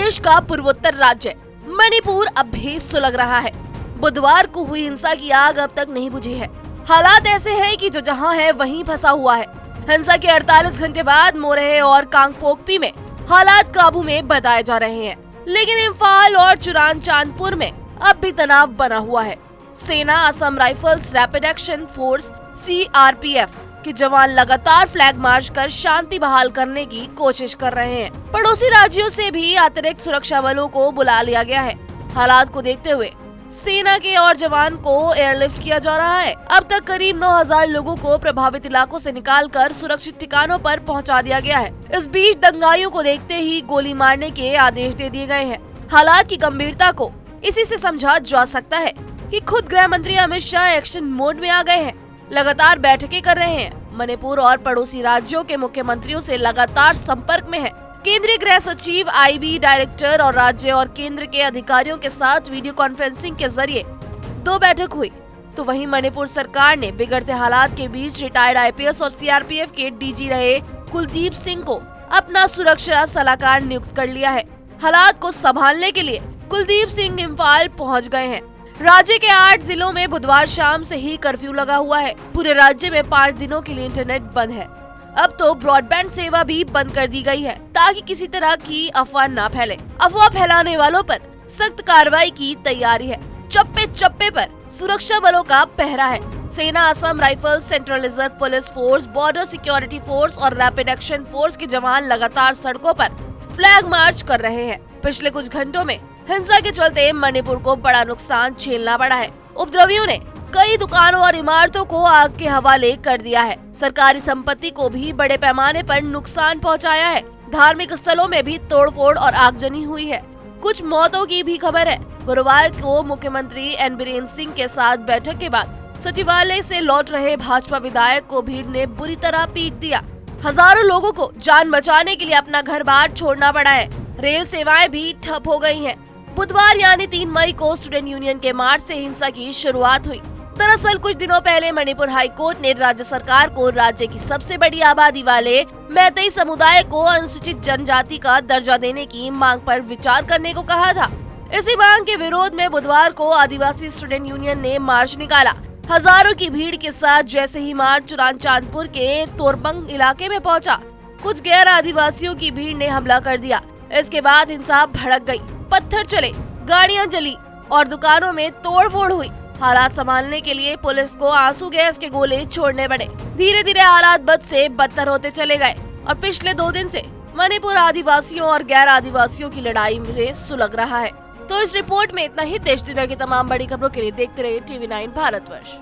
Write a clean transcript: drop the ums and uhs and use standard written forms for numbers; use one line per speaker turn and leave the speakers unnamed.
देश का पूर्वोत्तर राज्य मणिपुर अब भी सुलग रहा है। बुधवार को हुई हिंसा की आग अब तक नहीं बुझी है। हालात ऐसे हैं कि जो जहां है वहीं फंसा हुआ है। हिंसा के 48 घंटे बाद मोरहे और कांगपोकपी में हालात काबू में बताए जा रहे हैं, लेकिन इम्फाल और चुरांचांदपुर में अब भी तनाव बना हुआ है। सेना, Assam rifles, rapid action force CRPF के जवान लगातार फ्लैग मार्च कर शांति बहाल करने की कोशिश कर रहे हैं। पड़ोसी राज्यों से भी अतिरिक्त सुरक्षा बलों को बुला लिया गया है। हालात को देखते हुए सेना के और जवान को एयरलिफ्ट किया जा रहा है। अब तक करीब 9000 लोगों को प्रभावित इलाकों से निकालकर सुरक्षित ठिकानों पर पहुंचा दिया गया है। इस बीच दंगाइयों को देखते ही गोली मारने के आदेश दे दिए गए हैं। हालात की गंभीरता को इसी से समझा जा सकता है कि खुद गृह मंत्री अमित शाह एक्शन मोड में आ गए हैं। लगातार बैठकें कर रहे हैं। मणिपुर और पड़ोसी राज्यों के मुख्यमंत्रियों से लगातार संपर्क में है। केंद्रीय गृह सचिव, IB डायरेक्टर और राज्य और केंद्र के अधिकारियों के साथ वीडियो कॉन्फ्रेंसिंग के जरिए 2 बैठक हुई। तो वहीं मणिपुर सरकार ने बिगड़ते हालात के बीच रिटायर्ड IPS और CRPF के DG रहे कुलदीप सिंह को अपना सुरक्षा सलाहकार नियुक्त कर लिया है। हालात को संभालने के लिए कुलदीप सिंह इम्फाल पहुँच गए हैं। राज्य के 8 जिलों में बुधवार शाम से ही कर्फ्यू लगा हुआ है। पूरे राज्य में 5 दिनों के लिए इंटरनेट बंद है। अब तो ब्रॉडबैंड सेवा भी बंद कर दी गई है ताकि किसी तरह की अफवाह न फैले। अफवाह फैलाने वालों पर सख्त कार्रवाई की तैयारी है। चप्पे चप्पे पर सुरक्षा बलों का पहरा है। सेना, Assam rifles, central reserve police force, border security force और रैपिड एक्शन फोर्स के जवान लगातार सड़कों पर फ्लैग मार्च कर रहे हैं। पिछले कुछ घंटों में हिंसा के चलते मणिपुर को बड़ा नुकसान झेलना पड़ा है। उपद्रवियों ने कई दुकानों और इमारतों को आग के हवाले कर दिया है। सरकारी संपत्ति को भी बड़े पैमाने पर नुकसान पहुंचाया है। धार्मिक स्थलों में भी तोड़फोड़ और आगजनी हुई है। कुछ मौतों की भी खबर है। गुरुवार को मुख्यमंत्री N बीरेन्द्र सिंह के साथ बैठक के बाद सचिवालय से लौट रहे भाजपा विधायक को भीड़ ने बुरी तरह पीट दिया। हजारों लोगों को जान बचाने के लिए अपना घर बार छोड़ना पड़ा है। रेल सेवाएं भी ठप हो गई हैं। बुधवार यानी 3 मई को स्टूडेंट यूनियन के मार्च से हिंसा की शुरुआत हुई। दरअसल कुछ दिनों पहले मणिपुर हाई कोर्ट ने राज्य सरकार को राज्य की सबसे बड़ी आबादी वाले मैतेई समुदाय को अनुसूचित जनजाति का दर्जा देने की मांग पर विचार करने को कहा था। इसी मांग के विरोध में बुधवार को आदिवासी स्टूडेंट यूनियन ने मार्च निकाला। हजारों की भीड़ के साथ जैसे ही मार्च चुरांचांदपुर के तोरबंग इलाके में पहुंचा, कुछ गैर आदिवासियों की भीड़ ने हमला कर दिया। इसके बाद हिंसा भड़क गई। पत्थर चले, गाड़ियां जली और दुकानों में तोड़फोड़ हुई। हालात संभालने के लिए पुलिस को आंसू गैस के गोले छोड़ने पड़े। धीरे धीरे हालात बद से बदतर होते चले गए और पिछले 2 दिन से मणिपुर आदिवासियों और गैर आदिवासियों की लड़ाई में सुलग रहा है। तो इस रिपोर्ट में इतना ही। देश दुनिया की तमाम बड़ी खबरों के लिए देखते रहिए TV9 भारतवर्ष।